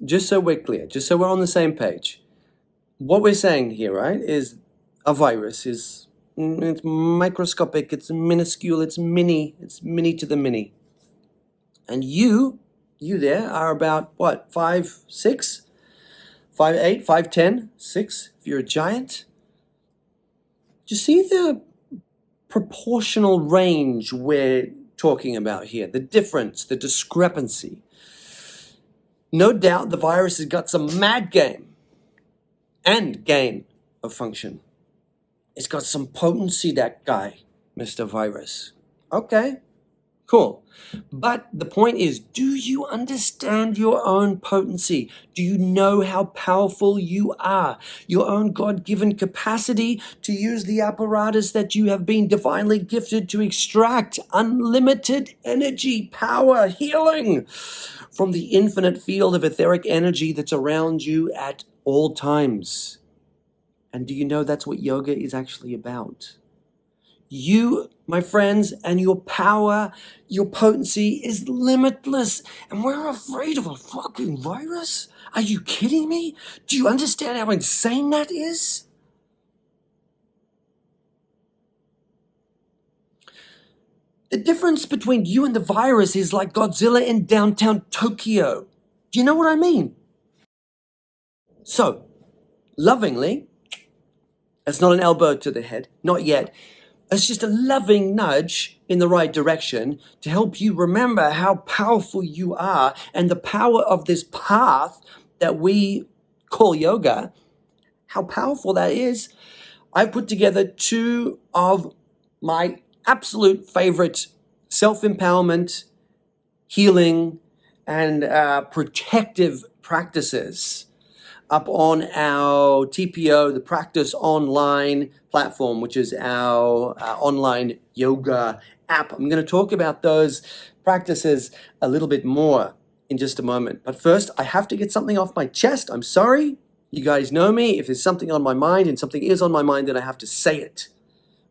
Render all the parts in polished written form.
just so we're clear, just so we're on the same page, what we're saying here, right, is a virus is it's microscopic, it's minuscule, it's mini to the mini. And you there are about what, 5'6", 5'8", 5'10", 6, if you're a giant. Do you see the proportional range we're talking about here? The difference, the discrepancy. No doubt the virus has got some mad game and gain of function. It's got some potency, that guy, Mr. Virus. Okay, cool. But the point is, do you understand your own potency? Do you know how powerful you are? Your own God-given capacity to use the apparatus that you have been divinely gifted to extract unlimited energy, power, healing from the infinite field of etheric energy that's around you at all times. And do you know that's what yoga is actually about? You, my friends, and your power, your potency is limitless. And we're afraid of a fucking virus? Are you kidding me? Do you understand how insane that is? The difference between you and the virus is like Godzilla in downtown Tokyo. Do you know what I mean? So, lovingly, it's not an elbow to the head, not yet. It's just a loving nudge in the right direction to help you remember how powerful you are and the power of this path that we call yoga, how powerful that is. I've put together two of my absolute favorite self-empowerment, healing, and protective practices up on our TPO, the Practice Online platform, which is our online yoga app. I'm going to talk about those practices a little bit more in just a moment. But first, I have to get something off my chest. I'm sorry. You guys know me. If there's something on my mind and something is on my mind, then I have to say it,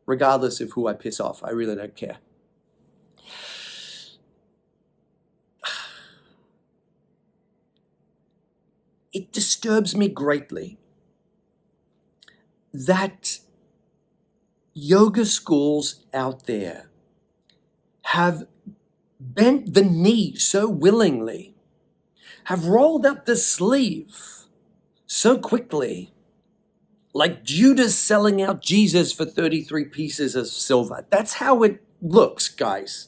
regardless of who I piss off. I really don't care. It disturbs me greatly that yoga schools out there have bent the knee so willingly, have rolled up the sleeve so quickly, like Judas selling out Jesus for 33 pieces of silver. That's how it looks, guys.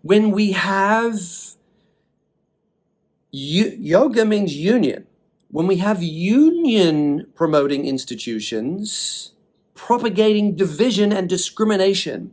When we have yoga means union. When we have union promoting institutions propagating division and discrimination,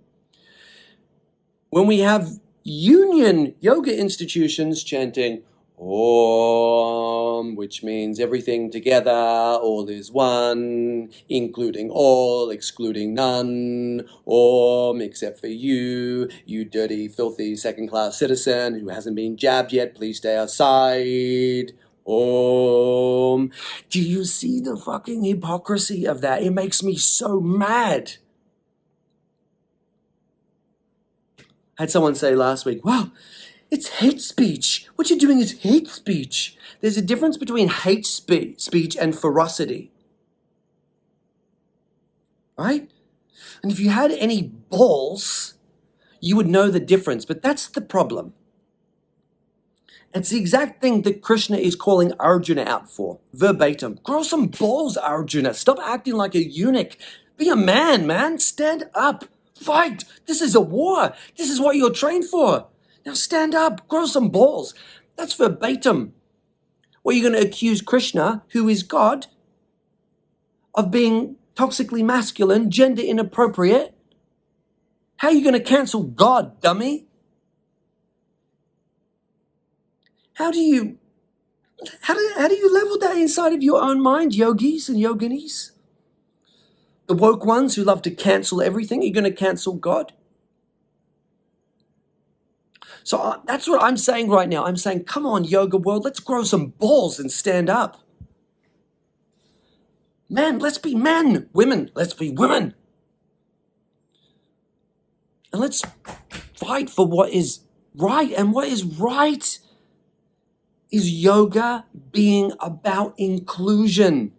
when we have union yoga institutions chanting Om, which means everything together, all is one, including all, excluding none, Om, except for you, you dirty, filthy, second-class citizen who hasn't been jabbed yet, please stay outside, Om. Do you see the fucking hypocrisy of that? It makes me so mad. I had someone say last week, wow, it's hate speech. What you're doing is hate speech. There's a difference between hate speech and ferocity. Right? And if you had any balls, you would know the difference. But that's the problem. It's the exact thing that Krishna is calling Arjuna out for, verbatim. Grow some balls, Arjuna. Stop acting like a eunuch. Be a man. Stand up. Fight. This is a war. This is what you're trained for. Now stand up. Grow some balls. That's verbatim. What, you're going to accuse Krishna, who is God, of being toxically masculine, gender inappropriate? How are you going to cancel God, dummy? How do you level that inside of your own mind, yogis and yoginis? The woke ones who love to cancel everything, you're going to cancel God? So that's what I'm saying right now. I'm saying, come on, yoga world, let's grow some balls and stand up. Men, let's be men. Women, let's be women. And let's fight for what is right. And what is right is yoga being about inclusion.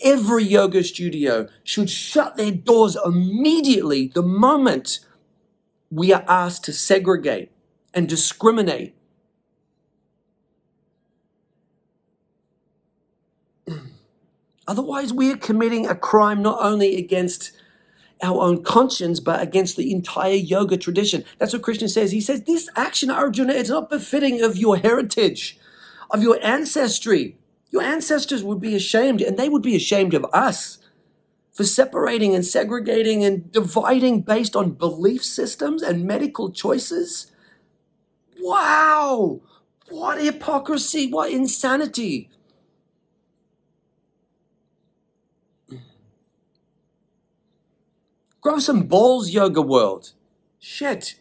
Every yoga studio should shut their doors immediately the moment we are asked to segregate and discriminate. Otherwise, we are committing a crime not only against our own conscience, but against the entire yoga tradition. That's what Krishna says. He says, this action, Arjuna, is not befitting of your heritage, of your ancestry. Your ancestors would be ashamed, and they would be ashamed of us for separating and segregating and dividing based on belief systems and medical choices. Wow! What hypocrisy, what insanity. Grow some balls, yoga world. Shit.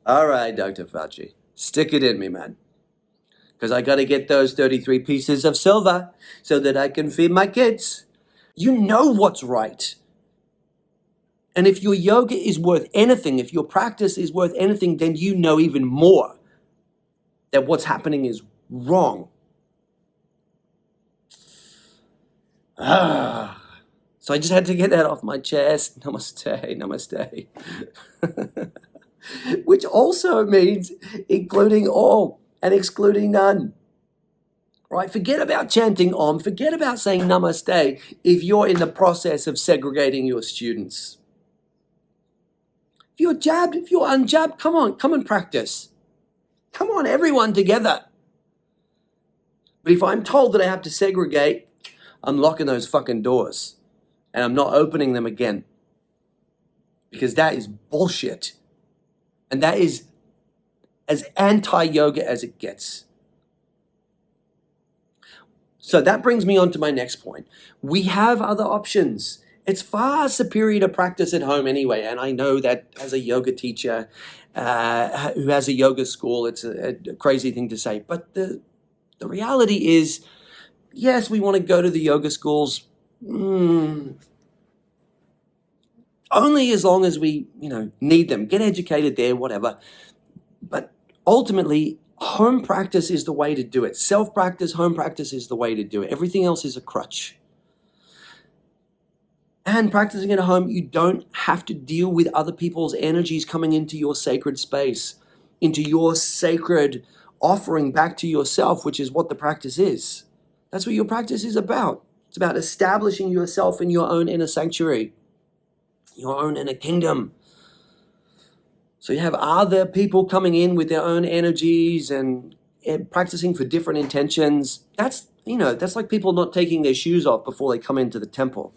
All right, Dr. Fauci, stick it in me, man. Because I got to get those 33 pieces of silver so that I can feed my kids. You know what's right. And if your yoga is worth anything, if your practice is worth anything, then you know even more that what's happening is wrong. So I just had to get that off my chest. Namaste, namaste. Which also means including all and excluding none. Right? Forget about chanting Om. Forget about saying Namaste if you're in the process of segregating your students. If you're jabbed, if you're unjabbed, come on, come and practice. Come on, everyone together. But if I'm told that I have to segregate, I'm locking those fucking doors and I'm not opening them again. Because that is bullshit. And that is as anti-yoga as it gets. So that brings me on to my next point. We have other options. It's far superior to practice at home anyway. And I know that as a yoga teacher who has a yoga school, it's a crazy thing to say. But the reality is, yes, we want to go to the yoga schools only as long as we, need them. Get educated there, whatever. But ultimately, home practice is the way to do it. Self-practice, home practice is the way to do it. Everything else is a crutch. And practicing at home, you don't have to deal with other people's energies coming into your sacred space, into your sacred offering back to yourself, which is what the practice is. That's what your practice is about. It's about establishing yourself in your own inner sanctuary, your own inner kingdom. So you have other people coming in with their own energies and practicing for different intentions. That's like people not taking their shoes off before they come into the temple.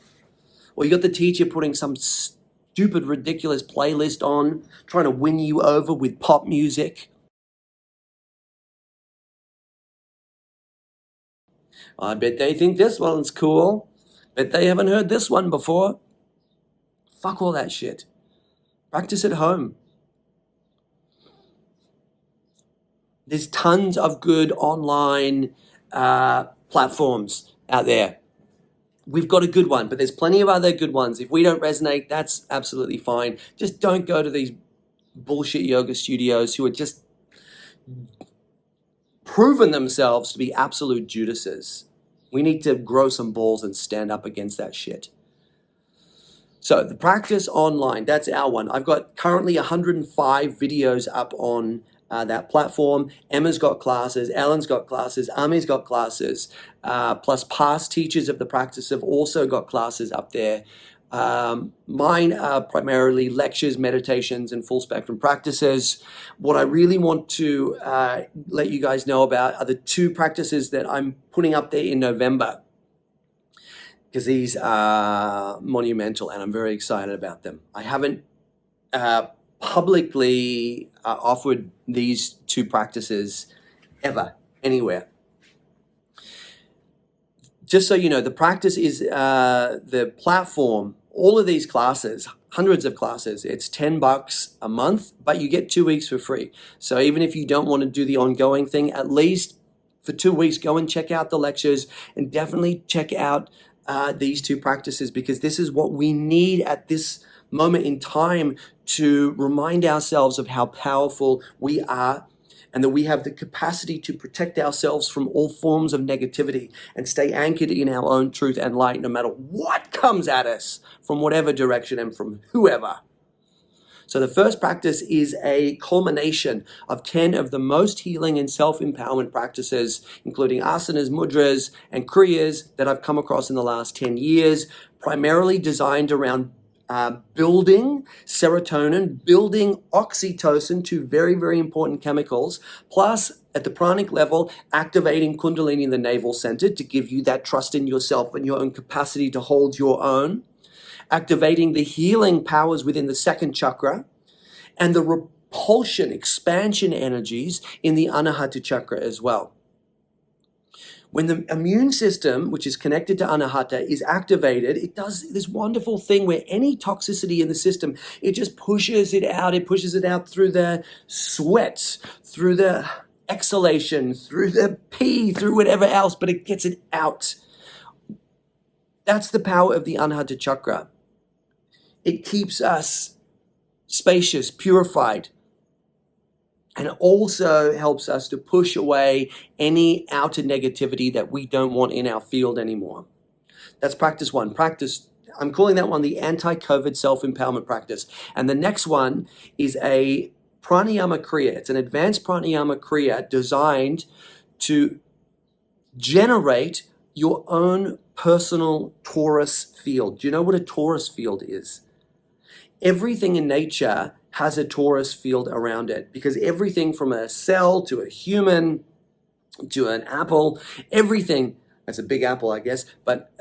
Or you got the teacher putting some stupid, ridiculous playlist on, trying to win you over with pop music. I bet they think this one's cool. Bet they haven't heard this one before. Fuck all that shit. Practice at home. There's tons of good online platforms out there. We've got a good one, but there's plenty of other good ones. If we don't resonate, that's absolutely fine. Just don't go to these bullshit yoga studios who are just proven themselves to be absolute Judases. We need to grow some balls and stand up against that shit. So the practice online, that's our one. I've got currently 105 videos up on that platform. Emma's got classes, Ellen's got classes, Ami's got classes, plus past teachers of the practice have also got classes up there. Mine are primarily lectures, meditations, and full spectrum practices. What I really want to let you guys know about are the two practices that I'm putting up there in November, because these are monumental and I'm very excited about them. I haven't publicly offered these two practices ever, anywhere. Just so you know, the practice is the platform. All of these classes, hundreds of classes, it's $10 a month, but you get 2 weeks for free. So even if you don't want to do the ongoing thing, at least for 2 weeks, go and check out the lectures and definitely check out these two practices, because this is what we need at this moment in time to remind ourselves of how powerful we are and that we have the capacity to protect ourselves from all forms of negativity and stay anchored in our own truth and light no matter what comes at us from whatever direction and from whoever. So the first practice is a culmination of 10 of the most healing and self-empowerment practices, including asanas, mudras, and kriyas that I've come across in the last 10 years, primarily designed around building serotonin, building oxytocin, two very, very important chemicals, plus at the pranic level, activating Kundalini in the navel center to give you that trust in yourself and your own capacity to hold your own, activating the healing powers within the second chakra, and the repulsion, expansion energies in the Anahata chakra as well. When the immune system, which is connected to Anahata, is activated, it does this wonderful thing where any toxicity in the system, it just pushes it out. It pushes it out through the sweat, through the exhalation, through the pee, through whatever else, but it gets it out. That's the power of the Anahata chakra. It keeps us spacious, purified, and it also helps us to push away any outer negativity that we don't want in our field anymore. That's practice one. I'm calling that one the anti-COVID self-empowerment practice. And the next one is a pranayama kriya. It's an advanced pranayama kriya designed to generate your own personal torus field. Do you know what a torus field is? Everything in nature has a torus field around it, because everything from a cell to a human to an apple, everything, that's a big apple, I guess, but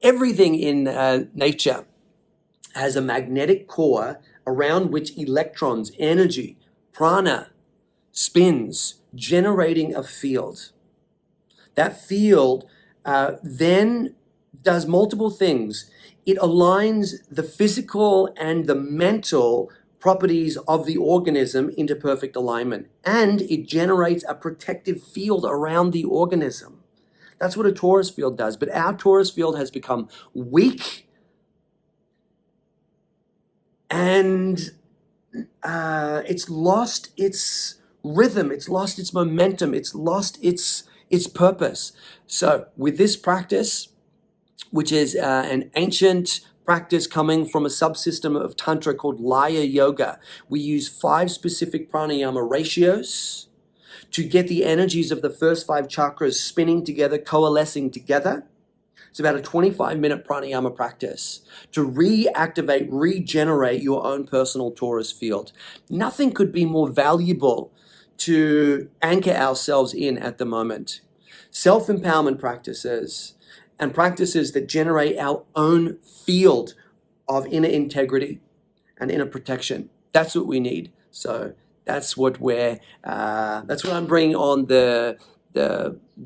everything in nature has a magnetic core around which electrons, energy, prana, spins, generating a field. That field then does multiple things. It aligns the physical and the mental properties of the organism into perfect alignment, and it generates a protective field around the organism. That's what a torus field does, but our torus field has become weak and it's lost its rhythm, it's lost its momentum, it's lost its purpose. So with this practice, which is an ancient practice coming from a subsystem of Tantra called Laya Yoga, we use 5 specific pranayama ratios to get the energies of the first 5 chakras spinning together, coalescing together. It's about a 25-minute pranayama practice to reactivate, regenerate your own personal torus field. Nothing could be more valuable to anchor ourselves in at the moment. Self-empowerment practices and practices that generate our own field of inner integrity and inner protection. That's what we need. So that's what I'm bringing on the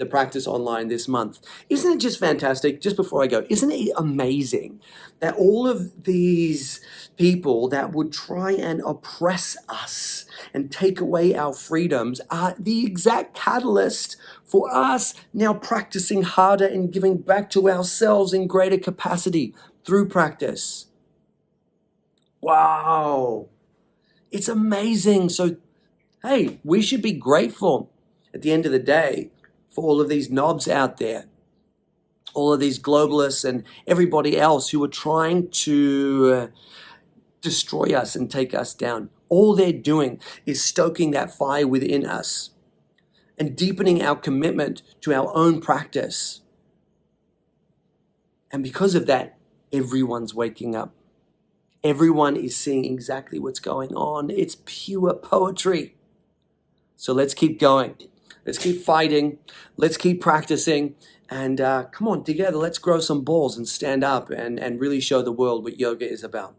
practice online this month. Isn't it just fantastic? Just before I go, isn't it amazing that all of these people that would try and oppress us and take away our freedoms are the exact catalyst for us now practicing harder and giving back to ourselves in greater capacity through practice? Wow. It's amazing. So, hey, we should be grateful at the end of the day for all of these knobs out there, all of these globalists and everybody else who are trying to destroy us and take us down. All they're doing is stoking that fire within us and deepening our commitment to our own practice. And because of that, everyone's waking up. Everyone is seeing exactly what's going on. It's pure poetry. So let's keep going. Let's keep fighting. Let's keep practicing. And come on, together, let's grow some balls and stand up and really show the world what yoga is about.